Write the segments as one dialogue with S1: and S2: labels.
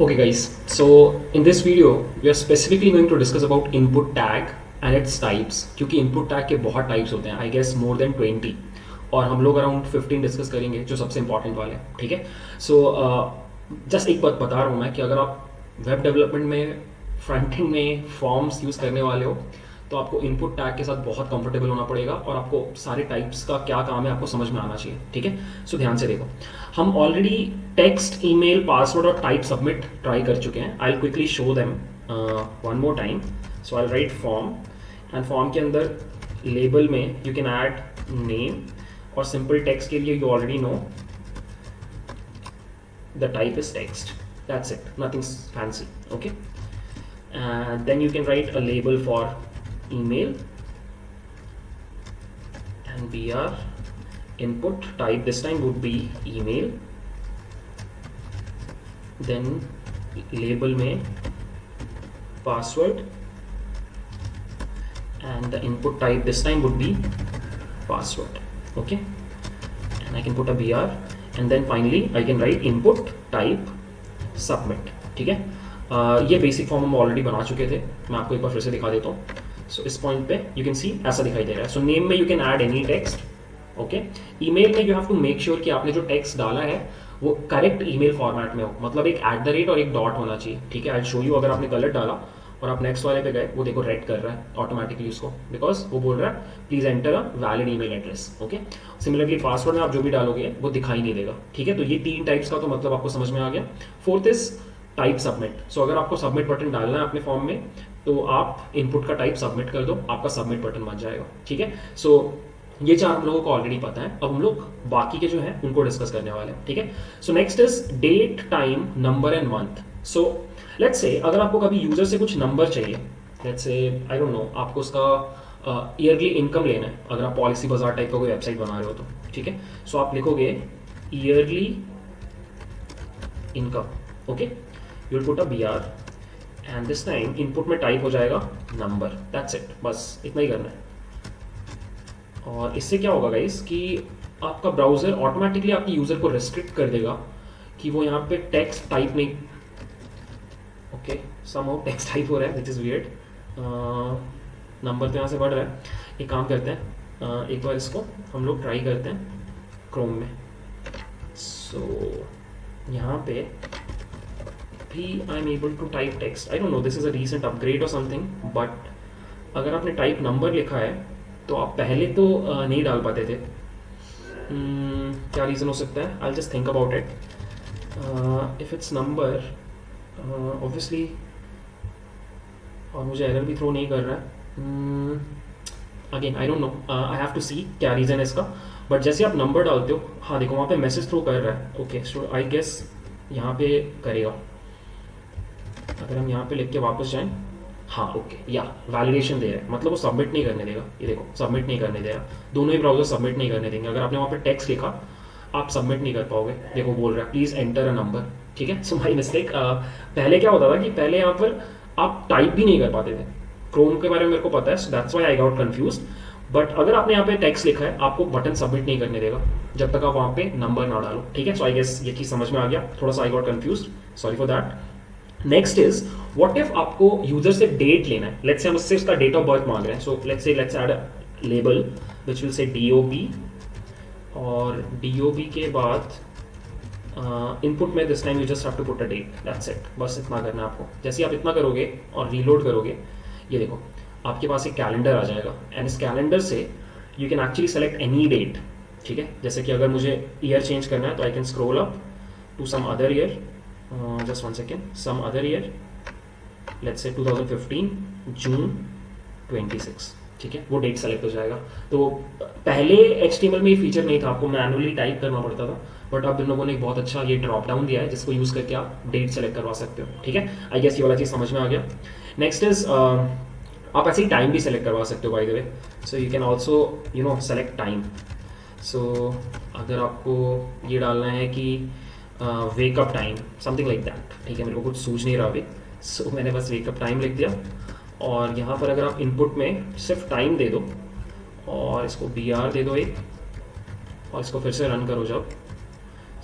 S1: Okay guys, so in this video we are specifically going to discuss about input tag and its types क्योंकि input tag के बहुत types होते हैं I guess more than 20 और हम लोग around 15 discuss करेंगे जो सबसे इंपॉर्टेंट वाले हैं ठीक है। सो जस्ट एक बात बता रहा हूँ मैं कि अगर आप वेब डेवलपमेंट में फ्रंट एंड में फॉर्म्स यूज़ करने वाले हो तो आपको इनपुट टैग के साथ बहुत कंफर्टेबल होना पड़ेगा और आपको सारे टाइप्स का क्या काम है आपको समझ में आना चाहिए ठीक है। सो ध्यान से देखो, हम ऑलरेडी टेक्स्ट ईमेल पासवर्ड और टाइप सबमिट ट्राई कर चुके हैं। I will quickly show them one more time. So I will write form and form के अंदर लेबल में यू कैन ऐड नेम और सिंपल टेक्स्ट के लिए you already know the type is text, that's it, nothing fancy okay. Then you can write a label for email and BR input type this time would be email, then label में password and the input type this time would be password okay, and I can put a BR and then finally I can write input type submit ठीक है। ये basic form हम already बना चुके थे, मैं आपको एक बार फिर से दिखा देता हूँ। सो इस पॉइंट पे यू कैन सी ऐसा दिखाई दे रहा है। सो नेम में you can add any text okay. Email में you have to make sure कि आपने जो टेक्स्ट डाला है वो करेक्ट ईमेल फॉर्मेट में हो, मतलब एक @ और एक डॉट होना चाहिए ठीक है। आई शो यू, अगर आपने गलत डाला और आप नेक्स्ट वाले पे गए वो देखो रेड कर रहा है ऑटोमेटिकली उसको, बिकॉज वो बोल रहा है please enter a valid email address okay. Similarly password में आप जो भी डालोगे वो दिखाई नहीं देगा ठीक है। तो ये 3 टाइप्स का तो मतलब आपको समझ में आ गया। Fourth is type submit. So अगर आपको सबमिट बटन डालना है अपने फॉर्म में तो आप इनपुट का टाइप सबमिट कर दो, आपका सबमिट बटन बन जाएगा ठीक है। सो ये 4 हम लोगों को ऑलरेडी पता है। अब हम लोग बाकी के जो है उनको डिस्कस करने वाले हैं ठीक है। So next is date, time, number and month. So let's say अगर आपको कभी यूजर से कुछ नंबर चाहिए, let's say I don't no आपको उसका ईयरली इनकम लेना है, अगर आप पॉलिसी बाजार टाइप का कोई वेबसाइट बना रहे हो तो ठीक है। सो आप लिखोगे yearly income okay, you will put a BR and this time input में टाइप हो जाएगा नंबर, दैट्स इट, बस इतना ही करना है। और इससे क्या होगा गाइस कि आपका ब्राउजर ऑटोमेटिकली आपके यूजर को रेस्ट्रिक्ट कर देगा कि वो यहाँ पे टेक्स्ट टाइप नहीं ओके, समहाउ टेक्स्ट टाइप हो रहा है विच इज़ वियर्ड। नंबर तो यहाँ से बढ़ रहा है। एक काम करते हैं, एक बार इसको हम लोग ट्राई करते हैं क्रोम में। सो यहाँ पे भी I am able to type text. I don't know this is a recent upgrade और समथिंग, बट अगर आपने टाइप नंबर लिखा है तो आप पहले तो नहीं डाल पाते थे। क्या रीज़न हो सकता है? I just think about it. If it's number obviously, और मुझे एरर भी थ्रो नहीं कर रहा है again I don't know, I have to see क्या रीज़न है इसका। बट जैसे आप नंबर डालते हो, हाँ देखो वहाँ पे मैसेज थ्रो कर रहा है ओके। सो आई गेस यहाँ पे करेगा। अगर हम यहाँ पे लिख के वापस जाएं, हाँ ओके, या वैलिडेशन दे रहा है, मतलब वो सबमिट नहीं करने देगा। ये देखो सबमिट नहीं करने दे रहा, दोनों ही ब्राउजर सबमिट नहीं करने देंगे। अगर आपने वहाँ पे टेक्स्ट लिखा आप सबमिट नहीं कर पाओगे। देखो बोल रहा है प्लीज़ एंटर अ नंबर ठीक है। सो माई मिस्टेक। पहले क्या होता था कि पहले यहाँ पर आप टाइप भी नहीं कर पाते थे। क्रोम के बारे में मेरे को पता है, so that's why I got confuse. But अगर आपने यहाँ पे टेक्स्ट लिखा है आपको बटन सबमिट नहीं करने देगा जब तक आप वहाँ पे नंबर ना डालो ठीक है। सो आई गेस ये चीज़ समझ में आ गया, थोड़ा सा I got confuse, sorry for that. Next is what if आपको यूजर से डेट लेना है, लेट्स से हम उससे उसका डेट ऑफ बर्थ मांग रहे हैं। So let's add a label which will say DOB, और DOB के बाद इनपुट में this time you just have to put a date, that's it, बस इतना करना है आपको। जैसे आप इतना करोगे और रीलोड करोगे, ये देखो आपके पास एक कैलेंडर आ जाएगा एंड इस कैलेंडर से you can actually select any date ठीक है। जैसे कि अगर मुझे ईयर चेंज करना है तो I can scroll up to some other year, just one second, some other year, let's say 2015 June 26 ठीक है। वो डेट सेलेक्ट हो जाएगा। तो पहले HTML में ये फीचर नहीं था, आपको मैनुअली टाइप करना पड़ता था, बट अब इन लोगों ने एक बहुत अच्छा ये ड्रॉप डाउन दिया है जिसको यूज़ करके आप डेट सेलेक्ट करवा सकते हो ठीक है। आई गेस ये वाला चीज़ समझ में आ गया। नेक्स्ट इज आप ऐसे ही टाइम भी सेलेक्ट करवा सकते हो by the way. So you can also you know select time. So अगर आपको ये डालना है कि wake up time something like that ठीक है, मेरे को कुछ सूझ नहीं रहा अभी, सो मैंने बस वेकअप टाइम लिख दिया। और यहाँ पर अगर आप इनपुट में सिर्फ टाइम दे दो और इसको BR दे दो एक, और इसको फिर से रन करो जब,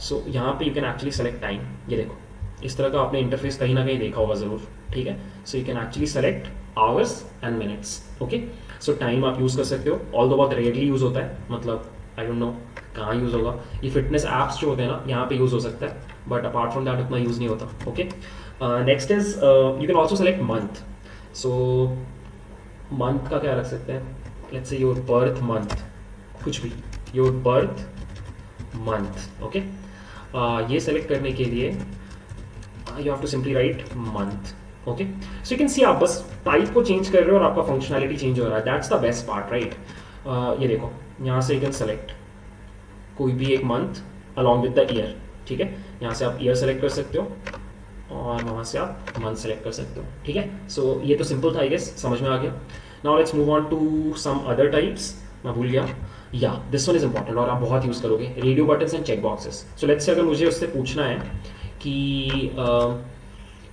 S1: सो यहाँ पे you can actually select time. ये देखो इस तरह का आपने इंटरफेस कहीं ना कहीं देखा होगा ज़रूर, ठीक है। सो you can actually select hours and minutes, okay. So time आप यूज़ कर सकते हो, ऑल दो बहुत रेयरली यूज़ होता है, मतलब आई डोंट नो कहाँ यूज़ होगा। ये फिटनेस ऐप्स जो होते हैं ना, यहाँ पे यूज़ हो सकता है, बट अपार्ट फ्रॉम दैट उतना यूज़ नहीं होता, okay. Next is you can also select month. So month का क्या रख सकते हैं, let's say your birth month, कुछ भी, योर बर्थ मंथ, ओके। ये सेलेक्ट करने के लिए you have to simply write month, okay. So you can see, आप बस टाइप को चेंज कर रहे हो और आपका फंक्शनैलिटी चेंज हो रहा है, that's the best part, right. ये देखो, यहाँ से यू कैन सेलेक्ट कोई भी एक month along with the year, ठीक है। यहाँ से आप ईयर सेलेक्ट कर सकते हो और वहाँ से आप मंथ सेलेक्ट कर सकते हो, ठीक है। सो ये तो सिंपल था, आई गेस समझ में आ गया। Now let's move on to some other types. मैं भूल गया, या दिस वन इज इंपॉर्टेंट और आप बहुत यूज़ करोगे, radio buttons and check boxes. So let's say अगर मुझे उससे पूछना है कि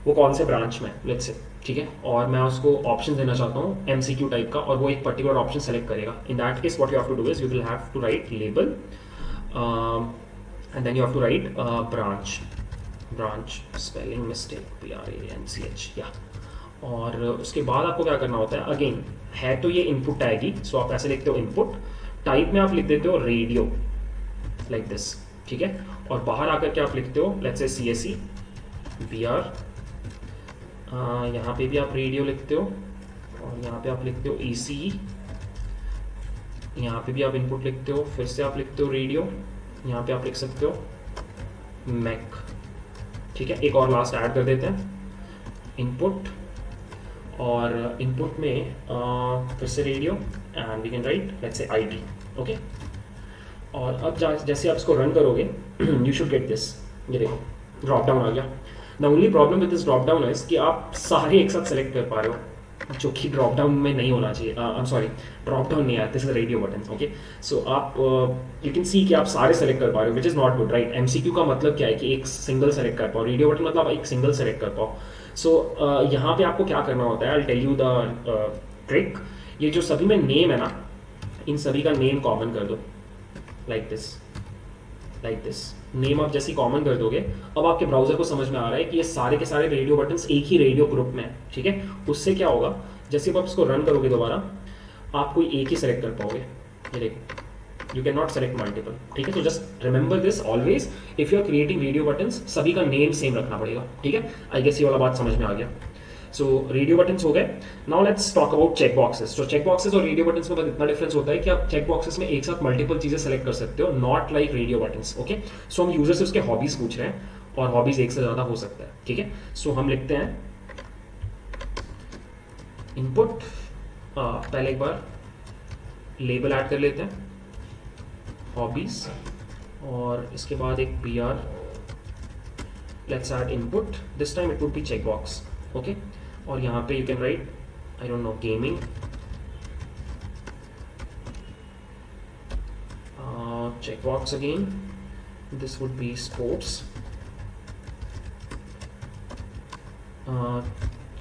S1: वो कौन से ब्रांच में, लेट्स से, ठीक है, और मैं उसको ऑप्शन देना चाहता हूँ MCQ टाइप का, और वो एक पर्टिकुलर ऑप्शन सेलेक्ट करेगा। In that case what you have to do is you will have to write label and then you have to write branch spelling mistake BRANCH, या। और उसके बाद आपको क्या करना होता है, अगेन है तो ये इनपुट टैग ही, सो आप ऐसे लिखते हो इनपुट, टाइप में आप लिख देते हो रेडियो लाइक दिस, ठीक है। और बाहर आकर के आप लिखते हो लेट्स से CSE BR, यहाँ पे भी आप रेडियो लिखते हो, और यहाँ पे आप लिखते हो ECE, यहाँ पे भी आप इनपुट लिखते हो, फिर से आप लिखते हो रेडियो, यहाँ पे आप लिख सकते हो मैक, ठीक है। एक और लास्ट ऐड कर देते हैं, इनपुट, और इनपुट में फिर से radio and we can write let's say IT, okay. और अब जैसे आप इसको रन करोगे यू शुड गेट दिस, ये देखो ड्रॉप डाउन आ गया। The only problem with this drop down is कि आप सारे एक साथ सेलेक्ट कर पा रहे हो, जो कि ड्रॉप डाउन में नहीं होना चाहिए। I am sorry, drop down नहीं आया, this is radio button, okay. So आप यू कैन सी कि आप सारे सेलेक्ट कर पा रहे हो, which is not good, right. MCQ का मतलब क्या है कि एक सिंगल सेलेक्ट कर पाओ, रेडियो बटन मतलब एक सिंगल सेलेक्ट कर पाओ। सो यहाँ पे आपको क्या करना होता है, I tell you the trick. ये जो सभी में नेम है ना, इन सभी का नेम कॉमन कर दो, लाइक दिस नेम आप जैसे कॉमन कर दोगे, अब आपके ब्राउजर को समझ में आ रहा है कि ये सारे के सारे रेडियो बटन्स एक ही रेडियो ग्रुप में है, ठीक है। उससे क्या होगा, जैसे आप इसको रन करोगे दोबारा, आप कोई एक ही सेलेक्ट कर पाओगे, ये देखो, you can not select multiple, ठीक है। तो just remember this always, if you are creating radio buttons, सभी का नेम सेम रखना पड़ेगा, ठीक है। आई गेस ये वाला बात समझ में आ गया। सो रेडियो बटन्स हो गए। Now let's talk about check boxes. तो चेक बॉक्सेस और रेडियो बटन्स में बस इतना डिफरेंस होता है कि आप चेक बॉक्सेस में एक साथ मल्टीपल चीजें सेलेक्ट कर सकते हो, not like radio buttons, okay. So हम यूजर से उसके हॉबीज पूछ रहे हैं, और हॉबीज एक से ज्यादा हो सकता है, ठीक है। सो हम लिखते हैं इनपुट, पहले एक बार लेबल ऐड कर लेते हैं हॉबीज, और इसके बाद एक BR, let's add input, this time it would be check box, okay. और यहाँ पे you can write I don't know gaming, check box again, this would be sports,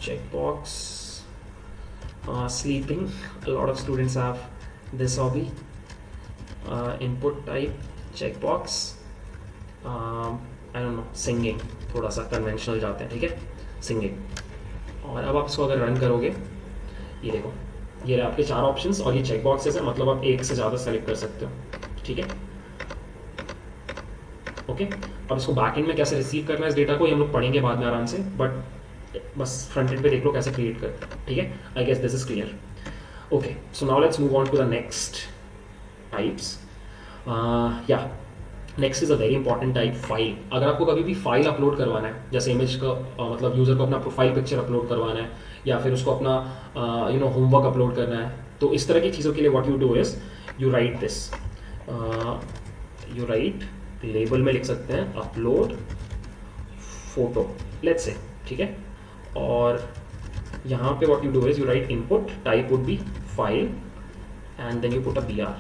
S1: check box, sleeping, a lot of students have this hobby, input type check box, I don't know, singing, थोड़ा सा conventional जाते हैं, ठीक है, singing. और अब आप इसको अगर रन करोगे, ये देखो, ये रहे आपके 4 ऑप्शंस, और ये चेक बॉक्सेस है, मतलब आप एक से ज़्यादा सेलेक्ट कर सकते हो, ठीक है, ओके। अब इसको बैकएंड में कैसे रिसीव करना है इस डेटा को, ये हम लोग पढ़ेंगे बाद में आराम से, बट बस फ्रंट एंड पे देख लो कैसे क्रिएट करते हैं, ठीक है। I guess this is clear, okay. So now let's move on to the next types. या next is a very important type, file. अगर आपको कभी भी फाइल अपलोड करवाना है, जैसे इमेज का मतलब यूजर को अपना प्रोफाइल पिक्चर अपलोड करवाना है, या फिर उसको अपना होमवर्क अपलोड करना है, तो इस तरह की चीज़ों के लिए what you do is you right this, you right label में लिख सकते हैं अपलोड फोटो, लेट्स से, ठीक है। और यहाँ पे what you do is you write input, type would be file, and then you put a BR,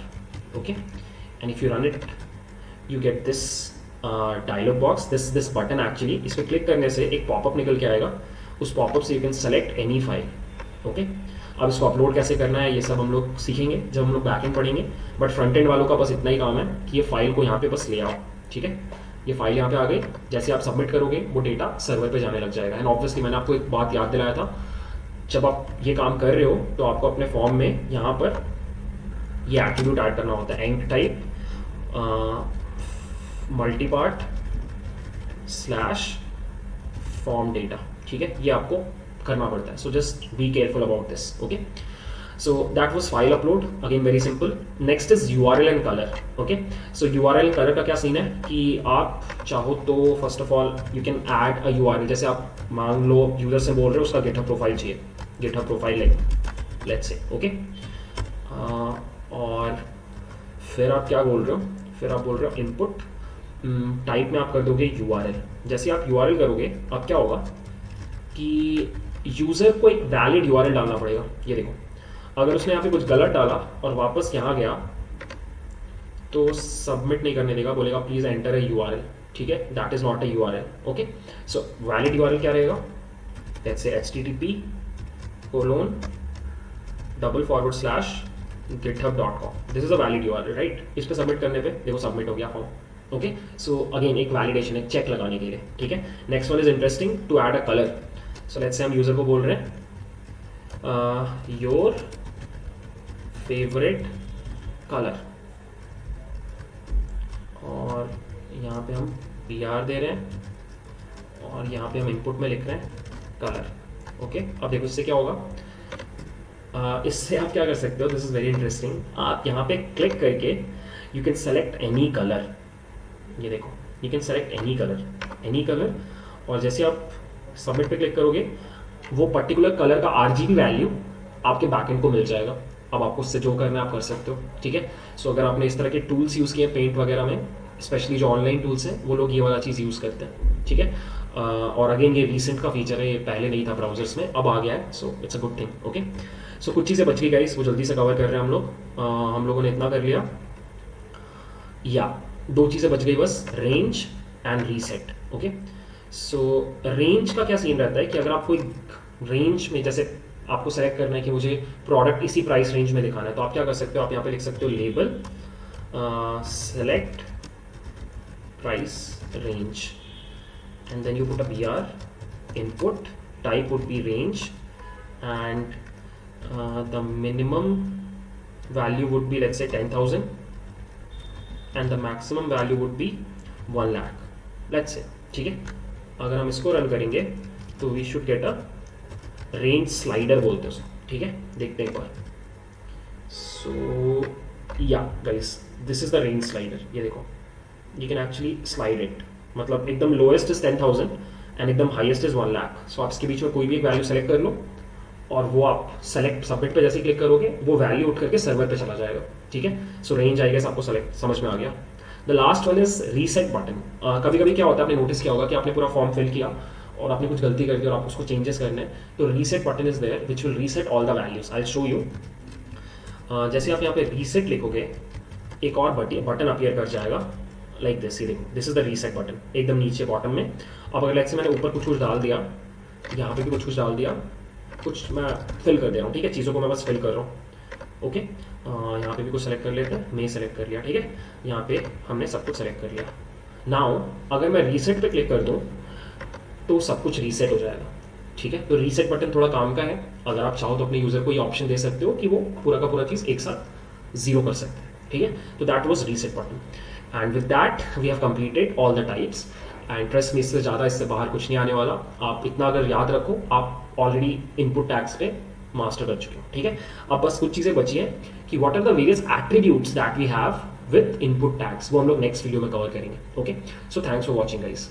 S1: okay. And if you run it you get this dialog box, this button actually, इस पर click करने से एक popup निकल के आएगा, उस popup से you can select any file, okay. अब इसको अपलोड कैसे करना है ये सब हम लोग सीखेंगे जब हम लोग बैकएंड पढ़ेंगे, बट फ्रंट एंड वालों का बस इतना ही काम है कि ये फाइल को यहाँ पे बस ले आओ, ठीक है। ये फाइल यहाँ पे आ गई, जैसे आप सबमिट करोगे वो डेटा सर्वर पे जाने लग जाएगा। एंड ऑब्वियसली मैंने आपको एक बात याद दिलाया था, जब आप ये काम कर रहे हो तो आपको अपने फॉर्म में यहाँ पर ये एट्रीब्यूट ऐड करना होता है, enctype multipart slash form data, ठीक है, ये आपको करना पड़ता है। So just be careful about this, okay. So that was file upload, again very simple. Next is URL and color, okay. So URL and color का क्या scene है कि आप चाहो तो first of all you can add a URL, जैसे आप मान लो यूजर से बोल रहे हो उसका GitHub प्रोफाइल चाहिए, GitHub profile let's say, okay. और फिर आप क्या बोल रहे हो, फिर आप बोल रहे हो इनपुट टाइप में आप कर दोगे URL। जैसे आप URL करोगे अब क्या होगा कि यूज़र को एक वैलिड URL डालना पड़ेगा। ये देखो, अगर उसने यहाँ पे कुछ गलत डाला और वापस यहाँ गया तो सबमिट नहीं करने देगा, बोलेगा प्लीज एंटर ए URL, ठीक है, that is not a URL, okay. So valid URL क्या रहेगा, let's say http://github.com, this is a valid URL, right. इस पे सबमिट करने पे देखो सबमिट हो गया फॉर्म, ओके। सो अगेन एक वैलिडेशन है, चेक लगाने के लिए, ठीक है। Next one is interesting, to add a colour. So let's say हम यूजर को बोल रहे हैं योर फेवरेट कलर, और यहाँ पे हम PR दे रहे हैं और यहाँ पे हम इनपुट में लिख रहे हैं कलर, ओके। अब देखो इससे क्या होगा, इससे आप क्या कर सकते हो, दिस इज वेरी इंटरेस्टिंग। आप यहाँ पे क्लिक करके you can select any colour, ये देखो you can select any colour, और जैसे आप सबमिट पे क्लिक करोगे वो पर्टिकुलर कलर का RGB वैल्यू आपके बैकएंड को मिल जाएगा। अब आपको उससे जो करना है आप कर सकते हो, ठीक है। सो अगर आपने इस तरह के टूल्स यूज़ किए पेंट वगैरह में, स्पेशली जो ऑनलाइन टूल्स हैं वो लोग ये वाला चीज़ यूज़ करते हैं, ठीक है। और अगेन ये रिसेंट का फीचर है, ये पहले नहीं था ब्राउजर्स में, अब आ गया है, so it's a good thing, okay. So कुछ चीज़ें बच गई गाइस, वो जल्दी से कवर कर रहे हैं हम लोग। हम लोगों ने इतना कर लिया, या 2 चीज़ें बच गई बस, range and reset, okay. So range का क्या सीन रहता है कि अगर आप कोई रेंज में, जैसे आपको सेलेक्ट करना है कि मुझे प्रोडक्ट इसी प्राइस रेंज में दिखाना है, तो आप क्या कर सकते हो, आप यहाँ पे लिख सकते हो label select price range and then you put a BR, input type would be range and the minimum value would be let's say 10,000 and the maximum value would be 1 lakh, let's say, ठीक है। अगर हम इसको run करेंगे तो we should get a range slider बोलते हैं उसको, ठीक है, देखते हैं एक बार। सो या guys this is the range slider, ये देखो you can actually slide it, मतलब एकदम लोएस्ट इज 10,000 एंड एकदम हाईएस्ट इज 1 लाख। सो आप इसके बीच में कोई भी एक वैल्यू सेलेक्ट कर लो और वो आप सेलेक्ट सबमिट पे जैसे क्लिक करोगे वो वैल्यू उठ करके सर्वर पे चला जाएगा, ठीक है। सो रेंज आई गेस आपको सेलेक्ट समझ में आ गया। The last one is reset button. कभी कभी क्या होता है, आपने नोटिस किया होगा कि आपने पूरा फॉर्म फिल किया और आपने कुछ गलती कर दी और आप उसको चेंजेस करने हैं, तो reset button is there which will reset all the values. I show you, जैसे आप यहाँ पे रीसेट लिखोगे एक और बटन अपीयर कर जाएगा लाइक दिस, ये देखो this is the reset button एकदम नीचे बॉटम में। अब अगर लेट्स से मैंने ऊपर कुछ डाल दिया, यहाँ पे भी कुछ डाल दिया, कुछ मैं फिल कर दे रहा हूँ, ठीक है, चीज़ों को मैं बस फिल कर रहा हूँ, ओके। यहाँ पे भी कुछ सेलेक्ट कर लेते हैं, मैं सेलेक्ट कर लिया, ठीक है, यहाँ पे हमने सब कुछ सेलेक्ट कर लिया। नाउ अगर मैं रीसेट पे क्लिक कर दूँ तो सब कुछ रीसेट हो जाएगा, ठीक है। तो रीसेट बटन थोड़ा काम का है, अगर आप चाहो तो अपने यूजर को ये ऑप्शन दे सकते हो कि वो पूरा का पूरा चीज़ एक साथ 0 कर सकते हैं, ठीक है। तो that was reset button and with that we have completed all the types and trust में इससे ज़्यादा इससे बाहर कुछ नहीं आने वाला। आप इतना अगर याद रखो, आप ऑलरेडी इनपुट टैग्स पे मास्टर कर चुके हो, ठीक है। अब बस कुछ चीज़ें बची हैं कि what are the various attributes that we have with input tags, वो हम लोग नेक्स्ट वीडियो में कवर करेंगे, ओके। So thanks for watching guys.